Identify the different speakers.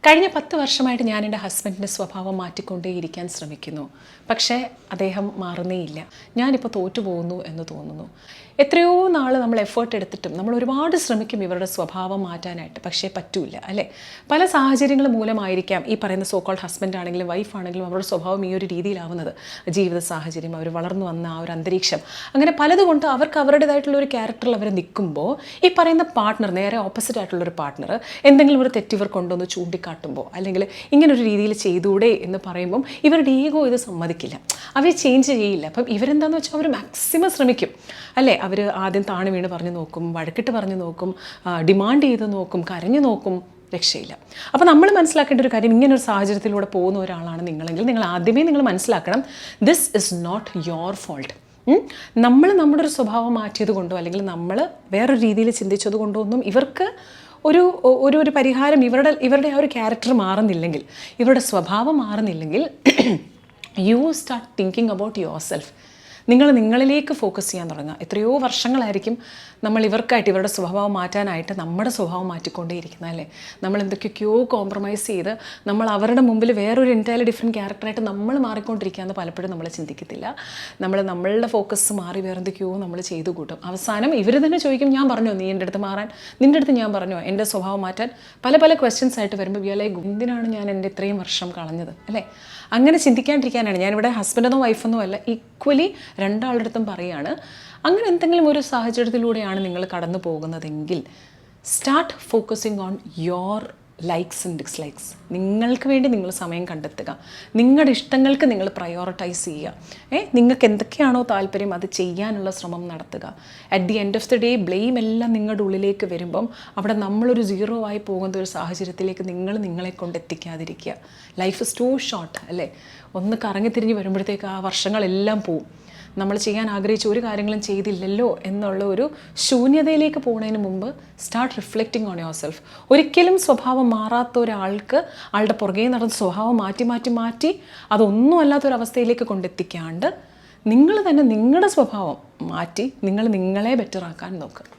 Speaker 1: കഴിഞ്ഞ 10 വർഷമായിട്ട് ഞാൻ എൻ്റെ ഹസ്ബൻഡിൻ്റെ സ്വഭാവം മാറ്റിക്കൊണ്ടേയിരിക്കാൻ ശ്രമിക്കുന്നു. പക്ഷേ അദ്ദേഹം മാറുന്നേയില്ല. ഞാനിപ്പോൾ തോറ്റുപോകുന്നു എന്ന് തോന്നുന്നു. എത്രയോ നാൾ നമ്മൾ എഫേർട്ട് എടുത്തിട്ടും നമ്മൾ ഒരുപാട് ശ്രമിക്കും ഇവരുടെ സ്വഭാവം മാറ്റാനായിട്ട്. പക്ഷേ പറ്റൂല അല്ലേ? പല സാഹചര്യങ്ങൾ മൂലമായിരിക്കാം ഈ പറയുന്ന സോ കോൾഡ് ഹസ്ബൻഡ് ആണെങ്കിലും വൈഫ് ആണെങ്കിലും അവരുടെ സ്വഭാവം ഈ ഒരു രീതിയിലാവുന്നത്. ജീവിത സാഹചര്യം, അവർ വളർന്നു വന്ന ആ ഒരു അന്തരീക്ഷം, അങ്ങനെ പലതുകൊണ്ട് അവർക്ക് അവരുടേതായിട്ടുള്ള ഒരു ക്യാരക്ടറിൽ അവർ നിൽക്കുമ്പോൾ ഈ പറയുന്ന പാർട്ട്ണർ, നേരെ ഓപ്പോസിറ്റ് ആയിട്ടുള്ളൊരു പാർട്ട്ണർ എന്തെങ്കിലും ഒരു തെറ്റിവർ കൊണ്ടുവന്ന് ചൂണ്ടിക്കാട്ടുമ്പോൾ അല്ലെങ്കിൽ ഇങ്ങനൊരു രീതിയിൽ ചെയ്തൂടെ എന്ന് പറയുമ്പം ഇവരുടെ ഈഗോ ഇത് സമ്മതിക്കില്ല, അവർ ചേഞ്ച് ചെയ്യില്ല. അപ്പം ഇവരെന്താണെന്ന് വെച്ചാൽ അവർ മാക്സിമം ശ്രമിക്കും അല്ലേ? അവർ ആദ്യം താണു വീണ് പറഞ്ഞു നോക്കും, വഴക്കിട്ട് പറഞ്ഞു നോക്കും, ഡിമാൻഡ് ചെയ്ത് നോക്കും, കരഞ്ഞു നോക്കും, രക്ഷയില്ല. അപ്പോൾ നമ്മൾ മനസ്സിലാക്കേണ്ട ഒരു കാര്യം, ഇങ്ങനൊരു സാഹചര്യത്തിലൂടെ പോകുന്ന ഒരാളാണ് നിങ്ങളെങ്കിൽ നിങ്ങൾ ആദ്യമേ നിങ്ങൾ മനസ്സിലാക്കണം, this is not your fault. നമ്മൾ നമ്മുടെ ഒരു സ്വഭാവം മാറ്റിയത് കൊണ്ടോ അല്ലെങ്കിൽ നമ്മൾ വേറൊരു രീതിയിൽ ചിന്തിച്ചത് കൊണ്ടോ ഒന്നും ഇവർക്ക് ഒരു പരിഹാരം, ഇവരുടെ ആ ഒരു ക്യാരക്ടർ മാറുന്നില്ലെങ്കിൽ, ഇവരുടെ സ്വഭാവം മാറുന്നില്ലെങ്കിൽ you start thinking about yourself. നിങ്ങളിലേക്ക് ഫോക്കസ് ചെയ്യാൻ തുടങ്ങുക. എത്രയോ വർഷങ്ങളായിരിക്കും നമ്മൾ ഇവർക്കായിട്ട്, ഇവരുടെ സ്വഭാവം മാറ്റാനായിട്ട് നമ്മുടെ സ്വഭാവം മാറ്റിക്കൊണ്ടേയിരിക്കുന്നത് അല്ലേ? നമ്മൾ എന്തൊക്കെയോ കോംപ്രമൈസ് ചെയ്ത് നമ്മൾ അവരുടെ മുമ്പിൽ വേറൊരു എൻറ്റയർലി ഡിഫറെൻറ്റ് ക്യാരക്ടറായിട്ട് നമ്മൾ മാറിക്കൊണ്ടിരിക്കുകയെന്ന് പലപ്പോഴും നമ്മൾ ചിന്തിക്കത്തില്ല. നമ്മളുടെ ഫോക്കസ് മാറി വേറെ എന്തൊക്കെയോ നമ്മൾ ചെയ്തു കൂട്ടും. അവസാനം ഇവർ തന്നെ ചോദിക്കും, ഞാൻ പറഞ്ഞോ നീ എൻ്റെ അടുത്ത് മാറാൻ, നിൻ്റെ അടുത്ത് ഞാൻ പറഞ്ഞോ എൻ്റെ സ്വഭാവം മാറ്റാൻ? പല ക്വസ്റ്റ്യൻസ് ആയിട്ട് വരുമ്പോൾ എന്തിനാണ് ഞാൻ എൻ്റെ ഇത്രയും വർഷം കളഞ്ഞത് അല്ലേ? അങ്ങനെ ചിന്തിക്കാണ്ടിരിക്കാനാണ് ഞാനിവിടെ ഹസ്ബൻഡെന്നോ വൈഫെന്നോ അല്ല, ഈക്വലി രണ്ടാളുടെ അടുത്തും പറയുകയാണ്. അങ്ങനെ എന്തെങ്കിലും ഒരു സാഹചര്യത്തിലൂടെയാണ് നിങ്ങൾ കടന്നു പോകുന്നതെങ്കിൽ start focusing on your likes and dislikes. നിങ്ങൾക്ക് വേണ്ടി നിങ്ങൾ സമയം കണ്ടെത്തുക, നിങ്ങളുടെ ഇഷ്ടങ്ങൾക്ക് നിങ്ങൾ പ്രയോറിറ്റൈസ് ചെയ്യുക. നിങ്ങൾക്ക് എന്തൊക്കെയാണോ താല്പര്യം അത് ചെയ്യാനുള്ള ശ്രമം നടത്തുക. At the end of the day blame എല്ലാം നിങ്ങളുടെ ഉള്ളിലേക്ക് വരുമ്പം അവിടെ നമ്മളൊരു സീറോ ആയി പോകുന്ന ഒരു സാഹചര്യത്തിലേക്ക് നിങ്ങളെ കൊണ്ടെത്തിക്കാതിരിക്കുക. ലൈഫ് ഇസ് ടു ഷോർട്ട് അല്ലേ? ഒന്ന് കറങ്ങിത്തിരിഞ്ഞ് വരുമ്പോഴത്തേക്ക് ആ വർഷങ്ങളെല്ലാം പോവും. നമ്മൾ ചെയ്യാൻ ആഗ്രഹിച്ച ഒരു കാര്യങ്ങളും ചെയ്തില്ലല്ലോ എന്നുള്ള ഒരു ശൂന്യതയിലേക്ക് പോകുന്നതിന് മുമ്പ് start reflecting on your self. ഒരിക്കലും സ്വഭാവം മാറാത്ത ഒരാൾക്ക് ആളുടെ പുറകെ നടന്ന സ്വഭാവം മാറ്റി അതൊന്നും അല്ലാത്തൊരവസ്ഥയിലേക്ക് കൊണ്ടെത്തിക്കാണ്ട് നിങ്ങൾ തന്നെ നിങ്ങളുടെ സ്വഭാവം മാറ്റി നിങ്ങളെ ബെറ്ററാക്കാൻ നോക്കുക.